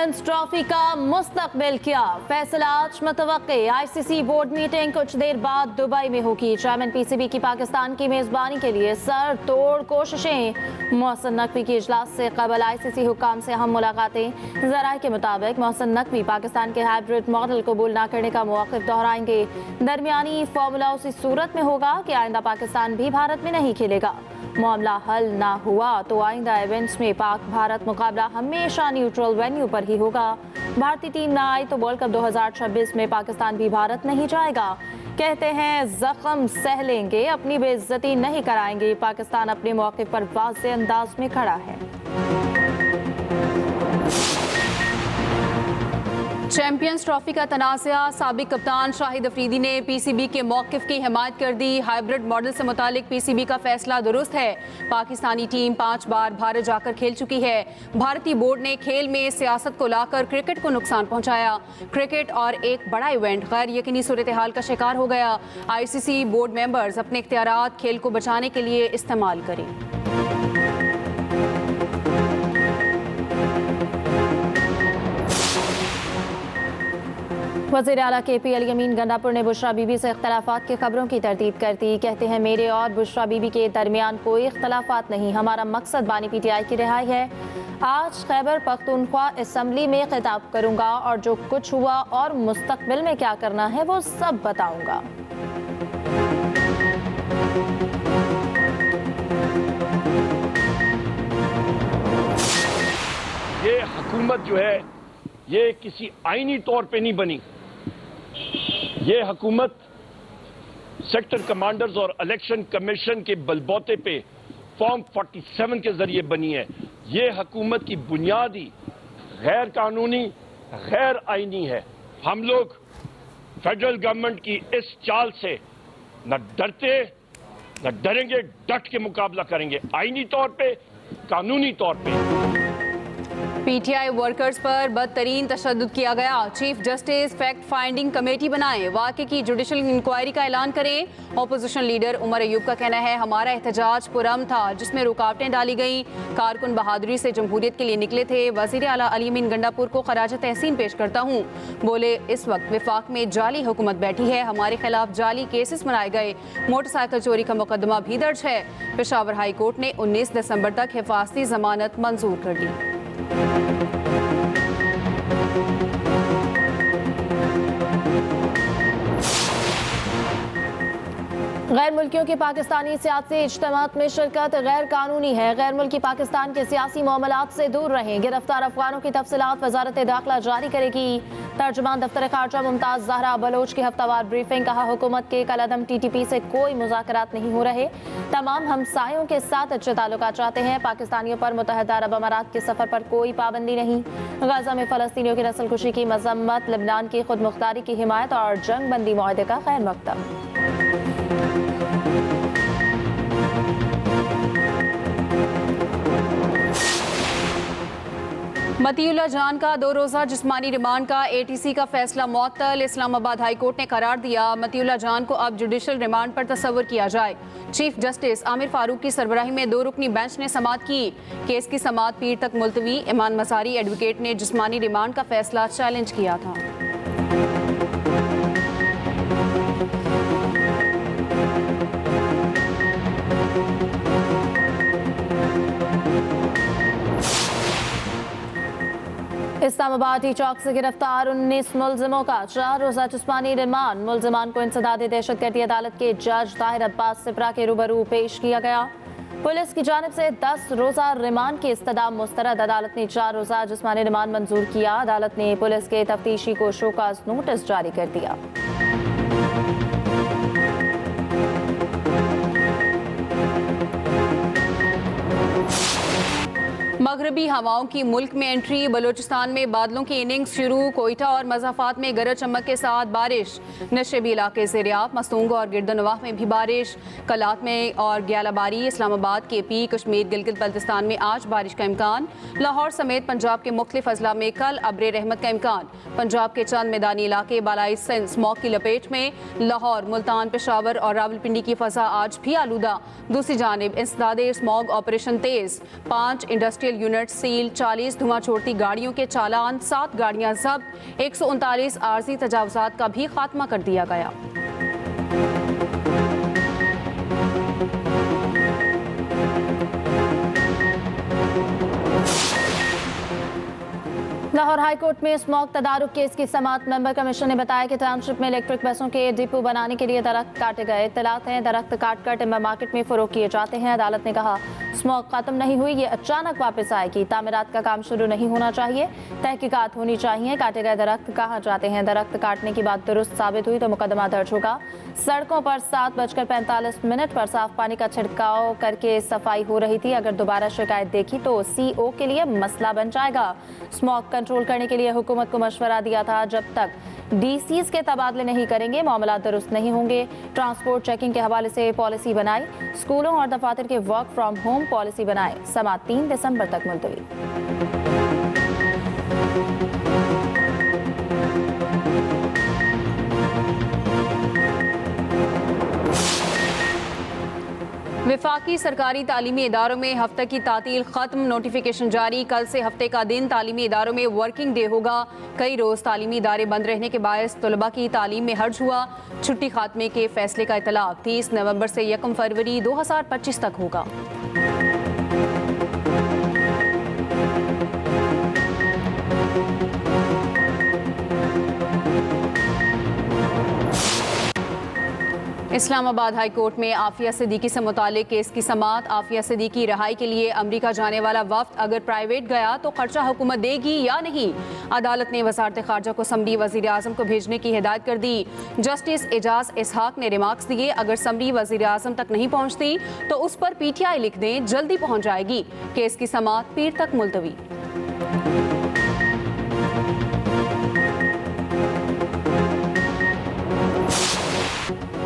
Champions trophy का मुस्तकबिल क्या फैसला आज मुतवक्के। आईसीसी बोर्ड मीटिंग कुछ देर बाद दुबई में होगी। चेयरमैन पीसीबी की पाकिस्तान की मेजबानी के लिए सर तोड़ कोशिशें। मोहसिन नकवी की इजलास से कबल आईसीसी हुक्काम से अहम मुलाकातें। जराये के मुताबिक मोहसिन नकवी पाकिस्तान के हाइब्रिड मॉडल कबूल न करने का मौक़िफ़ दोहराएंगे। दरमियानी फॉर्मूला उसी सूरत में होगा कि आइंदा पाकिस्तान भी भारत में नहीं खेलेगा। मामला हल ना हुआ तो आइंदा इवेंट्स में पाक भारत मुकाबला हमेशा न्यूट्रल वेन्यू पर ही होगा। भारतीय टीम ना आई तो वर्ल्ड कप 2026 में पाकिस्तान भी भारत नहीं जाएगा। कहते हैं जख्म सह लेंगे, अपनी बेइज्जती नहीं कराएंगे। पाकिस्तान अपने मौके पर वाज़ेह अंदाज में खड़ा है। चैंपियंस ट्रॉफी का तनाज़ा। साबिक कप्तान शाहिद अफरीदी ने पीसीबी के मौक़िफ़ की हिमायत कर दी। हाइब्रिड मॉडल से मुतालिक पीसीबी का फैसला दुरुस्त है। पाकिस्तानी टीम 5 बार भारत जाकर खेल चुकी है। भारतीय बोर्ड ने खेल में सियासत को लाकर क्रिकेट को नुकसान पहुंचाया। क्रिकेट और एक बड़ा इवेंट गैर यकीनी सूरत हाल का शिकार हो गया। आईसीसी बोर्ड मेंबर्स अपने इख्तियारात खेल को बचाने के लिए इस्तेमाल करें। वज़ीर आला KP अली अमीन गंडापुर ने बुशरा बीबी से इख्तलाफात की खबरों की तरतीब कर दी। कहते हैं मेरे और बुशरा बीबी के दरमियान कोई इख्तलाफात नहीं, हमारा मकसद बानी PTI की रिहाई है। आज खैबर पख्तूनख्वा असम्बली में खिताब करूंगा और जो कुछ हुआ और मुस्तकबिल में क्या करना है वो सब बताऊंगा। ये हुकूमत जो है ये किसी आईनी तौर पे नहीं बनी। ये हुकूमत सेक्टर कमांडर्स और इलेक्शन कमीशन के बलबूते पे फॉर्म 47 के जरिए बनी है। ये हुकूमत की बुनियादी गैर कानूनी गैर आईनी है। हम लोग फेडरल गवर्नमेंट की इस चाल से न डरते न डरेंगे, डट के मुकाबला करेंगे, आईनी तौर पे, कानूनी तौर पे। PTI वर्कर्स पर बदतरीन तशद्दुद किया गया। Chief justice fact finding committee बनाएं, वाक़े की जुडिशल इंक्वायरी का ऐलान करें। ऑपोजिशन लीडर उमर अयूब का कहना है हमारा एहतजाज पुरअमन था जिसमें रुकावटें डाली गईं। कारकुन बहादुरी से जमहूरियत के लिए निकले थे। वज़ीर आला अली अमीन गंडापुर को खराज तहसीन पेश करता हूँ। बोले इस वक्त विफाक में जाली हुकूमत बैठी है, हमारे खिलाफ जाली केसेस बनाए गए। मोटरसाइकिल चोरी का मुकदमा भी दर्ज है। पेशावर हाई कोर्ट ने 19 दिसंबर तक हिफाजती जमानत मंजूर कर दी। गैर मुल्कियों की पाकिस्तानी सियासी इज्तिमात में शिरकत गैर कानूनी है। गैर मुल्की पाकिस्तान के सियासी मामलात से दूर रहें। गिरफ्तार अफगानों की तफसीलात वजारत दाखिला जारी करेगी। तर्जुमान दफ्तर खारजा मुमताज जहरा बलोच की हफ्तावार ब्रीफिंग। कहा हुकूमत के कलअदम TTP से कोई मुज़ाकरात नहीं हो रहे, तमाम हमसायों के साथ अच्छे ताल्लुकात चाहते हैं। पाकिस्तानियों पर मुत्तहदा अरब अमारात के सफर पर कोई पाबंदी नहीं। गाजा में फलस्तीनियों की नस्लकुशी की मजम्मत। लेबनान की खुद मुख्तारी की हिमायत और जंग बंदी मुआहदे का खैर मकदम। मतीउल्लाह जान का 2 रोज़ा जिस्मानी रिमांड का ATC का फैसला मुअत्तल। इस्लामाबाद हाई कोर्ट ने करार दिया मतीउल्लाह जान को अब जुडिशल रिमांड पर तस्वर किया जाए। चीफ जस्टिस आमिर फारूक की सरबराही में 2 रुकनी बेंच ने समाअत की। केस की समाअत पीर तक मुलतवी। इमान मसारी एडवोकेट ने जिस्मानी रिमांड का फैसला चैलेंज किया था। इस्लामाबाद ही चौक से गिरफ्तार 19 मुलजिमों का 4 रोज़ा जिस्मानी रिमांड। मुलजिमान को इंसदाद दहशतगर्दी अदालत के जज ताहिर अब्बास सिपरा के रूबरू पेश किया गया। पुलिस की जानिब से 10 रोज़ा रिमांड की इस्तदा मुस्तरद। अदालत ने 4 रोज़ा जिस्मानी रिमांड मंजूर किया। अदालत ने पुलिस के तफ्तीशी को शोकाज नोटिस जारी कर दिया। मगरबी हवाओं की मुल्क में एंट्री। बलूचिस्तान में बादलों की इनिंग्स शुरू। कोयटा और मज़ाफात में गरज चमक के साथ बारिश। नशेबी इलाके ज़ेरियाब, मस्तूंग और गिरदनवाह में भी बारिश। कलात में और ग्यालाबारी, इस्लामाबाद, KP, कश्मीर, गिलगित बल्तिस्तान में आज बारिश का इम्कान। लाहौर समेत पंजाब के मुख्तलिफ अजला में कल अब्रे रहमत का इम्कान। पंजाब के चंद मैदानी इलाके बालाई सिंध स्मॉग की लपेट में। लाहौर, मुल्तान, पेशावर और रावलपिंडी की फ़ज़ा आज भी आलूदा। दूसरी जानिब इंसदादे स्मॉग ऑपरेशन तेज। 5 इंडस्ट्रियल यूनिट सील, 40 धुआं छोड़ती गाड़ियों के चालान, 7 गाड़ियां जब्त, 139 आर्जी तजावुजात का भी खात्मा कर दिया गया। लाहौर हाईकोर्ट में स्मॉग तदारुक केस की समाअत। मेंबर कमीशन ने बताया कि टाउनशिप में इलेक्ट्रिक बसों के डिपो बनाने के लिए दरख्त काटे गए। इत्तलात हैं दरख्त काटकर टिम्बर मार्केट में फरोख्त किए जाते हैं। अदालत ने कहा स्मॉग खत्म नहीं हुई, ये अचानक वापस आएगी। तामीरात का काम शुरू नहीं होना चाहिए, तहकीकात होनी चाहिए। काटे गए दरख्त कहाँ जाते हैं? दरख्त काटने की बात दुरुस्त साबित हुई तो मुकदमा दर्ज होगा। सड़कों पर 7:45 पर साफ पानी का छिड़काव करके सफाई हो रही थी। अगर दोबारा शिकायत देखी तो CO के लिए मसला बन जाएगा। स्मॉग कंट्रोल करने के लिए हुकूमत को मशवरा दिया था, जब तक DCs के तबादले नहीं करेंगे मामला दुरुस्त नहीं होंगे। ट्रांसपोर्ट चेकिंग के हवाले से पॉलिसी बनाई। स्कूलों और दफातर के वर्क फ्रॉम होम पॉलिसी बनाए। समाअत 3 दिसंबर तक मुलतवी। विफाकी सरकारी तालीमी इदारों में हफ्ते की तातील खत्म, नोटिफिकेशन जारी। कल से हफ्ते का दिन तालीमी इदारों में वर्किंग डे होगा। कई रोज तालीमी इदारे बंद रहने के बायस तलबा की तालीम में हर्ज हुआ। छुट्टी खात्मे के फैसले का इतलाक 30 नवंबर से 1 फरवरी 2025 तक होगा। इस्लामाबाद हाई कोर्ट में आफिया सिद्दीकी से मुतालिक केस की समाअत। आफिया सिद्दीकी रहाई के लिए अमरीका जाने वाला वफ्द अगर प्राइवेट गया तो खर्चा हुकूमत देगी या नहीं? अदालत ने वजारत खारजा को समरी वजीर आजम को भेजने की हिदायत कर दी। जस्टिस एजाज इसहाक ने रिमार्क्स दिए, अगर समरी वजीर आजम तक नहीं पहुंचती तो उस पर PTI लिख दें, जल्दी पहुंच जाएगी। केस की समाअत पीर तक मुलतवी।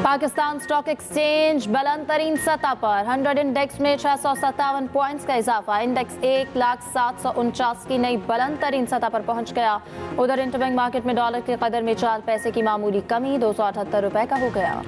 पाकिस्तान स्टॉक एक्सचेंज बुलंद तरीन सतह पर। 100 इंडेक्स में 657 पॉइंट्स का इजाफा। इंडेक्स 1,0749 की नई बुलंद तरीन सतह पर पहुंच गया। उधर इंटरबैंक मार्केट में डॉलर के कदर में 4 पैसे की मामूली कमी 278 रुपए का हो गया।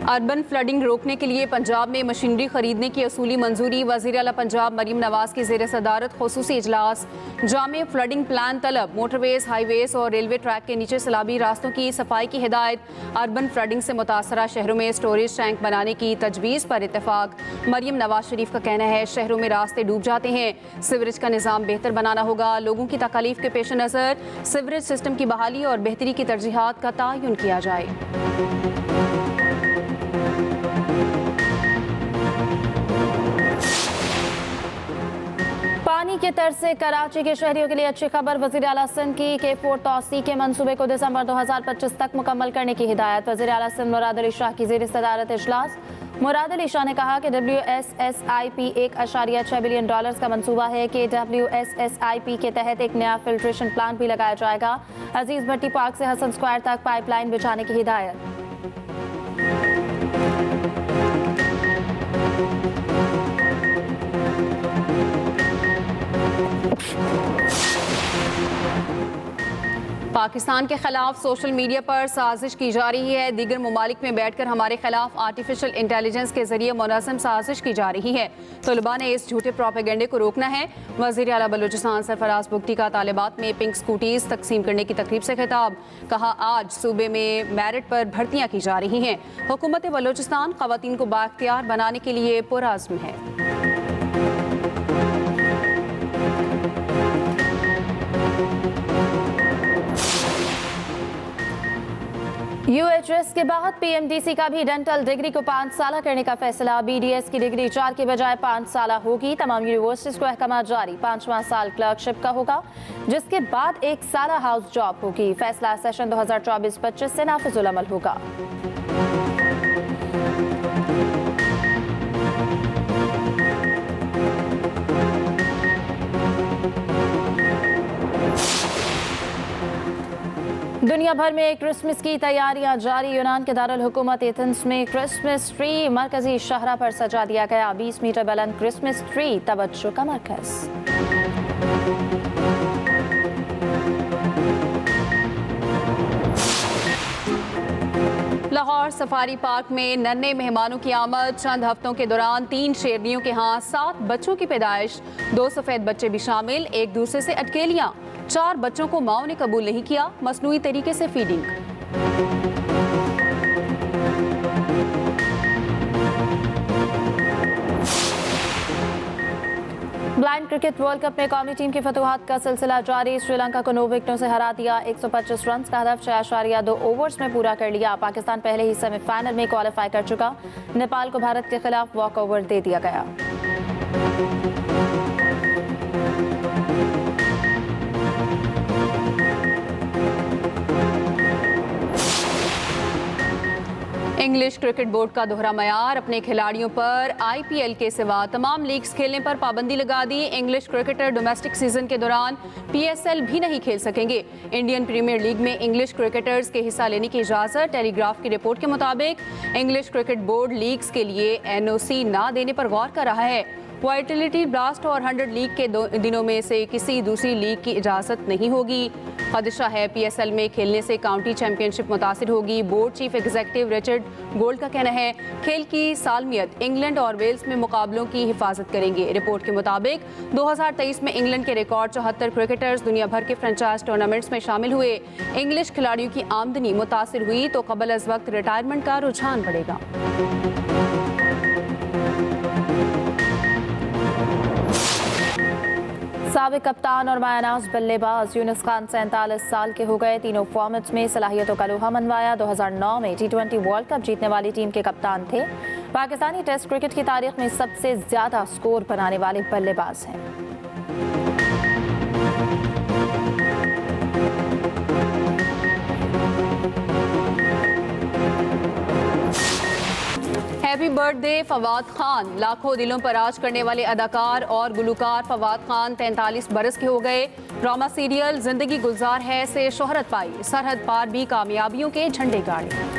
अर्बन फ्लडिंग रोकने के लिए पंजाब में मशीनरी खरीदने की असूली मंजूरी। वज़ीर आला पंजाब मरीम नवाज की ज़ेर सदारत खुसूसी इजलास। जामे फ्लडिंग प्लान तलब। मोटरवेज, हाईवेज और रेलवे ट्रैक के नीचे सैलाबी रास्तों की सफाई की हिदायत। अर्बन फ्लडिंग से मुतासरा शहरों में स्टोरेज टैंक बनाने की तजवीज़ पर इत्तेफाक। मरीम नवाज शरीफ का कहना है शहरों में रास्ते डूब जाते हैं, सीवरेज का निज़ाम बेहतर बनाना होगा। लोगों की तकालीफ के पेश नज़र सीवरेज सिस्टम की बहाली और बेहतरी की तरजीहात का तयन किया जाए। पानी के तर्ज से कराची के शहरियों के लिए अच्छी खबर। वज़ीर आला सिंध की K4 तौसी के मंसूबे को दिसंबर 2025 तक मुकम्मल करने की हिदायत। वज़ीर आला सिंध मुराद अली शाह की ज़ेर सदारत इजलास। मुराद अली शाह ने कहा कि WSSIP $1.6 बिलियन का मंसूबा है कि WSSIP के तहत एक नया फिल्ट्रेशन प्लांट भी लगाया जाएगा। अजीज भट्टी पार्क से हसन स्क्वायर तक पाइपलाइन बिछाने की हिदायत। पाकिस्तान के खिलाफ सोशल मीडिया पर साजिश की जा रही है। दीगर ममालिक में बैठकर हमारे खिलाफ आर्टिफिशियल इंटेलिजेंस के जरिए मुनज़्ज़म साजिश की जा रही है। तलबा ने इस झूठे प्रोपेगेंडे को रोकना है। वज़ीर आला बलूचिस्तान सरफराज बुगटी का तालिबात में पिंक स्कूटीज तकसीम करने की तकरीब से खिताब। कहा आज सूबे में मेरिट पर भर्तियाँ की जा रही हैं। हुकूमत बलूचिस्तान ख़वातीन को बाख्तियार बनाने के लिए पुरअज़्म है। UHS के बाद PMDC का भी डेंटल डिग्री को 5 साल करने का फैसला। BDS की डिग्री 4 की बजाय 5 साल होगी। तमाम यूनिवर्सिटीज को अहकाम जारी। 5वां साल क्लर्कशिप का होगा, जिसके बाद 1 साल हाउस जॉब होगी। फैसला सेशन 2024-25 से नाफिजुल अमल होगा। दुनिया भर में क्रिसमस की तैयारियां जारी। यूनान के दारुल हुकूमत एथेंस में क्रिसमस ट्री मरकजी शहरा पर सजा दिया गया। 20 मीटर बुलंद क्रिसमस ट्री तवज्जो का मरकज। लाहौर सफारी पार्क में नन्हे मेहमानों की आमद। चंद हफ्तों के दौरान 3 शेरनियों के यहाँ 7 बच्चों की पैदाइश, 2 सफेद बच्चे भी शामिल, एक दूसरे से अटकेलियां। 4 बच्चों को माओ ने कबूल नहीं किया, मसनूई तरीके से feeding. Blind cricket world cup में कौमी टीम की फतुहात का सिलसिला जारी। श्रीलंका को 9 विकेटों से हरा दिया। 125 रन का हदफ 6.2 ओवर्स में पूरा कर लिया। पाकिस्तान पहले ही सेमीफाइनल में क्वालिफाई कर चुका। नेपाल को भारत के खिलाफ वॉकओवर दे दिया गया। इंग्लिश क्रिकेट बोर्ड का दोहरा मयार, अपने खिलाड़ियों पर आईपीएल के सिवा तमाम लीग्स खेलने पर पाबंदी लगा दी। इंग्लिश क्रिकेटर डोमेस्टिक सीजन के दौरान पीएसएल भी नहीं खेल सकेंगे। इंडियन प्रीमियर लीग में इंग्लिश क्रिकेटर्स के हिस्सा लेने की इजाजत। टेलीग्राफ की रिपोर्ट के मुताबिक इंग्लिश क्रिकेट बोर्ड लीग्स के लिए एनओसी ना देने पर गौर कर रहा है। वाइटलिटी ब्लास्ट और 100 लीग के दिनों में से किसी दूसरी लीग की इजाजत नहीं होगी। खदशा है पीएसएल में खेलने से काउंटी चैंपियनशिप मुतासिर होगी। Board chief executive Richard gold का कहना है खेल की सालमियत इंग्लैंड और वेल्स में मुकाबलों की हिफाजत करेंगे। रिपोर्ट के मुताबिक 2023 में इंग्लैंड के रिकॉर्ड 74 क्रिकेटर्स दुनिया भर के फ्रेंचाइज टूर्नामेंट्स में शामिल हुए। इंग्लिश खिलाड़ियों की आमदनी मुतासिर हुई तो कबल अज वक्त रिटायरमेंट का रुझान बढ़ेगा। साबिक कप्तान और मायानाज बल्लेबाज यूनुस खान 47 साल के हो गए। तीनों फॉर्मेट्स में सलाहियतों का लोहा मनवाया। 2009 में T20 वर्ल्ड कप जीतने वाली टीम के कप्तान थे। पाकिस्तानी टेस्ट क्रिकेट की तारीख में सबसे ज्यादा स्कोर बनाने वाले बल्लेबाज हैं। Happy birthday Fawad Khan. लाखों दिलों पर राज करने वाले अदाकार और गुलकार फवाद खान 43 बरस के हो गए। ड्रामा सीरियल जिंदगी गुलजार है से शोहरत पाई। सरहद पार भी कामयाबियों के झंडे गाड़े।